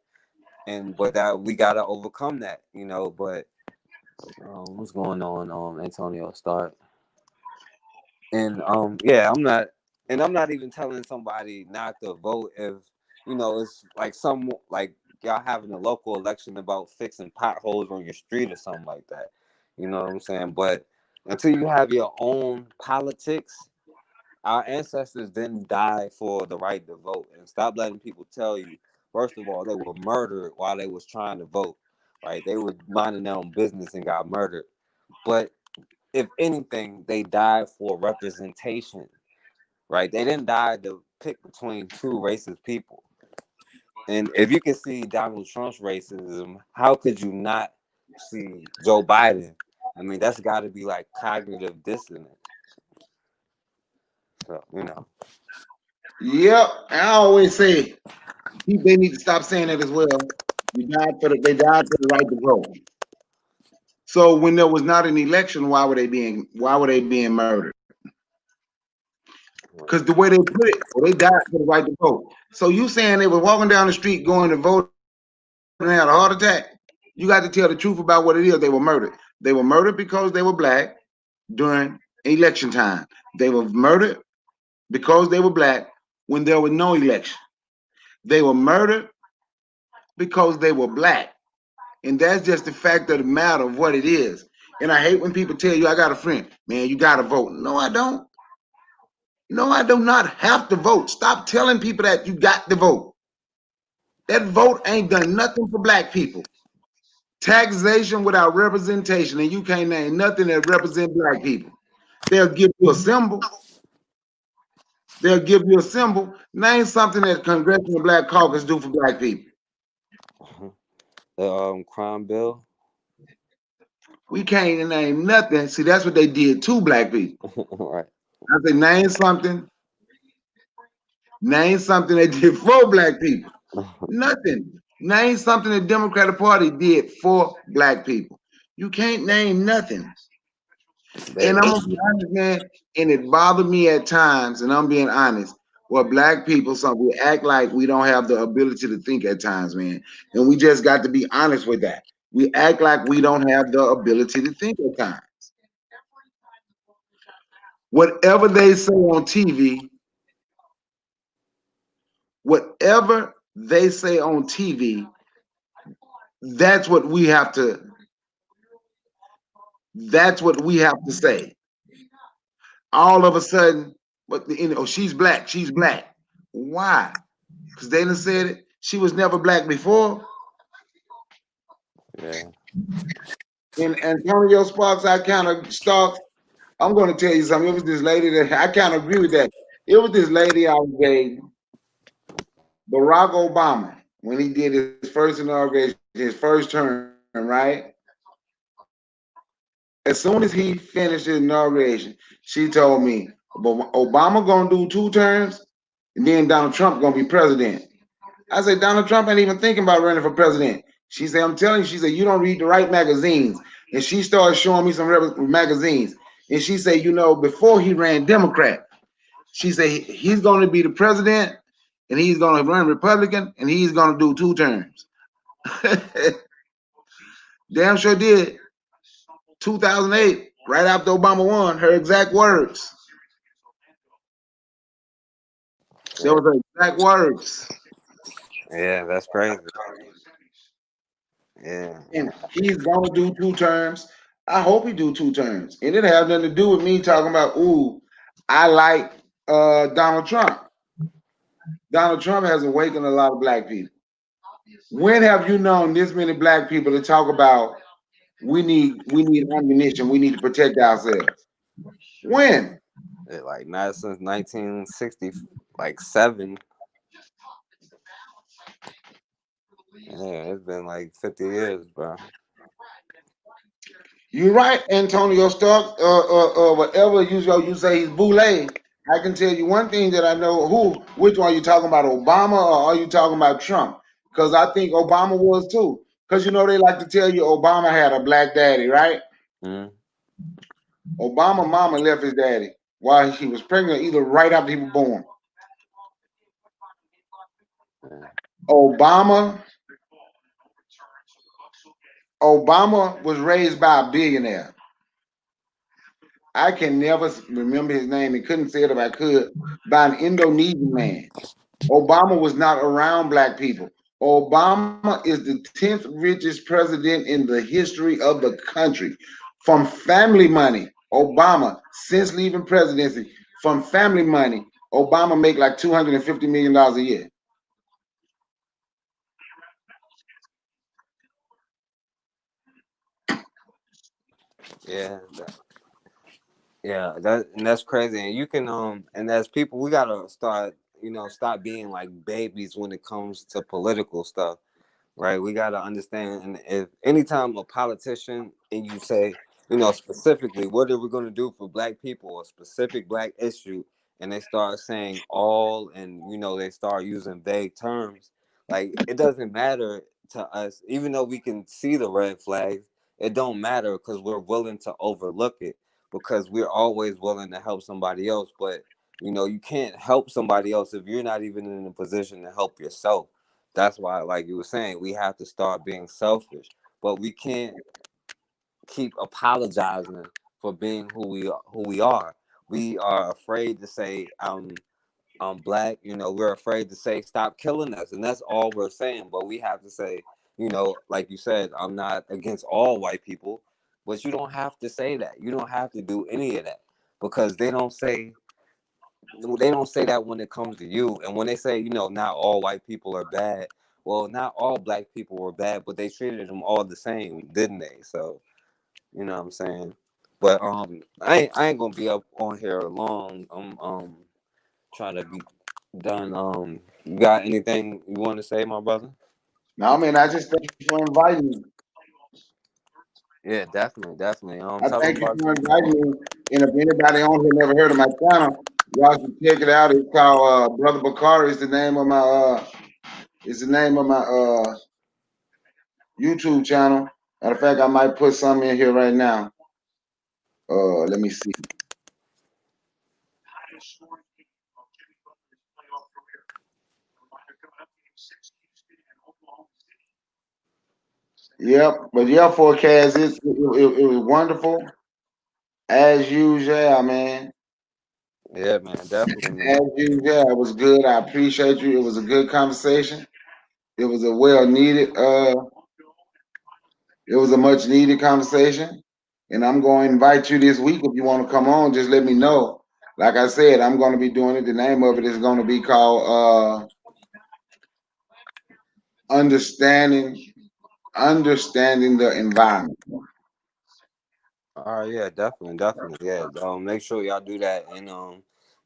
S1: and but that we gotta overcome that. But what's going on, Antonio? Start. And yeah, I'm not even telling somebody not to vote if it's like some like y'all having a local election about fixing potholes on your street or something like that. You know what I'm saying? But until you have your own politics, our ancestors didn't die for the right to vote. And stop letting people tell you, first of all, they were murdered while they was trying to vote. right? They were minding their own business and got murdered. But if anything, they died for representation, right? They didn't die to pick between two racist people. And if you can see Donald Trump's racism, how could you not see Joe Biden? I mean, that's got to be like cognitive dissonance. So, you know.
S2: Yep. I always say they need to stop saying that as well. They died for the right to vote. So when there was not an election, why were they being murdered? Because the way they put it, well, they died for the right to vote. So you saying they were walking down the street going to vote and had a heart attack? You got to tell the truth about what it is. They were murdered. They were murdered because they were black during election time. They were murdered because they were black when there was no election. They were murdered because they were black. And that's just the fact of the matter of what it is. And I hate when people tell you, I got a friend, man, you got to vote. No, I don't. No, I do not have to vote. Stop telling people that you got to vote. That vote ain't done nothing for black people. Taxation without representation, and you can't name nothing that represents black people. They'll give you a symbol. They'll give you a symbol. Name something that Congressional Black Caucus do for black people.
S1: The crime bill.
S2: We can't name nothing. See, that's what they did to black people.
S1: Right.
S2: I say name something. Name something they did for black people. Nothing. Name something the Democratic Party did for black people. You can't name nothing. And I'm gonna be honest, man, and it bothered me at times, and I'm being honest. Well, black people, we act like we don't have the ability to think at times, man. And we just got to be honest with that. We act like we don't have the ability to think at times. Whatever they say on TV, whatever they say on TV, that's what we have to. That's what we have to say. All of a sudden, but she's black. She's black. Why? Because they done said it. She was never black before.
S1: Yeah.
S2: In Antonio Sparks, I'm going to tell you something. It was this lady that I kind of agree with that. It was this lady I was dating, Barack Obama, when he did his first inauguration, his first term, right? As soon as he finished his inauguration, she told me, Obama gonna do 2 terms, and then Donald Trump gonna be president. I said, Donald Trump ain't even thinking about running for president. She said, I'm telling you, she said, you don't read the right magazines. And she started showing me some magazines. And she said, before he ran Democrat, she said he's going to be the president and he's going to run Republican and he's going to do 2 terms. Damn sure did. 2008, right after Obama won, her exact words. That was her exact words.
S1: Yeah, that's crazy. Yeah.
S2: And he's gonna do 2 terms. I hope he do 2 terms. And it has nothing to do with me talking about, I like Donald Trump. Donald Trump has awakened a lot of black people. When have you known this many black people to talk about we need ammunition, we need to protect ourselves? When?
S1: Like not since 1960, like 7. Yeah, it's been like 50 years, bro.
S2: You're right, Antonio Stark. Whatever you say he's boule. I can tell you one thing that I know. Which one are you talking about, Obama or are you talking about Trump? Because I think Obama was too. Because they like to tell you Obama had a black daddy, right?
S1: Mm-hmm.
S2: Obama mama left his daddy while he was pregnant, either right after he was born.
S1: Yeah.
S2: Obama was raised by a billionaire. I can never remember his name and couldn't say it if I could, by an Indonesian man. Obama was not around black people. Obama is the 10th richest president in the history of the country. From family money, Obama, since leaving presidency, from family money, Obama make like $250 million a year.
S1: Yeah, yeah, that's crazy. And you can and as people, we gotta start, stop being like babies when it comes to political stuff, right? We got to understand, and if anytime a politician and you say, specifically, what are we going to do for black people, a specific black issue, and they start saying all, and they start using vague terms, like it doesn't matter to us, even though we can see the red flags, it don't matter because we're willing to overlook it because we're always willing to help somebody else. But you can't help somebody else if you're not even in a position to help yourself. That's why, like you were saying, we have to start being selfish. But we can't keep apologizing for being who we are. We are afraid to say I'm black. We're afraid to say stop killing us, and that's all we're saying. But we have to say, like you said, I'm not against all white people, but you don't have to say that. You don't have to do any of that because they don't say that when it comes to you. And when they say, not all white people are bad, well, not all black people were bad, but they treated them all the same, didn't they? So, you know what I'm saying? But I ain't gonna be up on here long. I'm trying to be done. You got anything you want to say, my brother?
S2: No, man, I just thank you for inviting me.
S1: Yeah, definitely, definitely.
S2: I
S1: Tell them
S2: thank you
S1: about
S2: for
S1: your
S2: inviting
S1: channel.
S2: me. And if anybody on here never heard of my channel, y'all should check it out. It's called Brother Bakari is the name of my YouTube channel. Matter of fact, I might put some in here right now. Let me see. Yep, but yeah, forecast it was wonderful as usual, man.
S1: Yeah, man, definitely, man.
S2: As usual, it was good. I appreciate you. It was a good conversation. It was a well needed. It was a much needed conversation, and I'm going to invite you this week if you want to come on. Just let me know. Like I said, I'm going to be doing it. The name of it is going to be called understanding understanding the environment.
S1: All right, yeah, definitely, definitely, yeah. Make sure y'all do that, and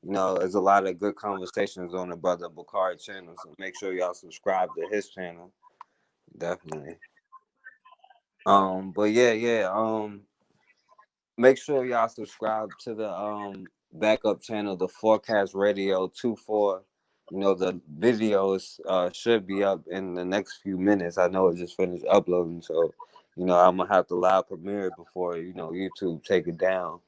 S1: there's a lot of good conversations on the brother Bakari channel, so make sure y'all subscribe to his channel, definitely. But yeah, yeah. Make sure y'all subscribe to the backup channel, the Forecast Radio 24. The videos should be up in the next few minutes. I know it just finished uploading, so I'm gonna have to live premiere it before YouTube take it down.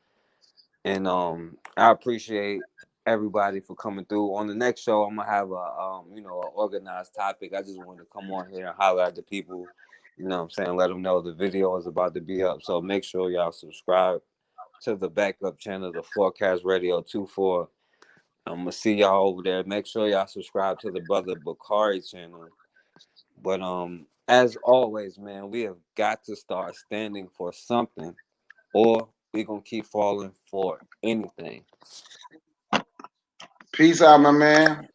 S1: And I appreciate everybody for coming through. On the next show, I'm gonna have an organized topic. I just wanted to come on here and highlight the people. What I'm saying, let them know the video is about to be up. So make sure y'all subscribe to the backup channel, the Forecast Radio 24. I'm gonna see y'all over there. Make sure y'all subscribe to the brother Bakari channel. But as always, man, we have got to start standing for something, or we gonna keep falling for anything.
S2: Peace out, my man.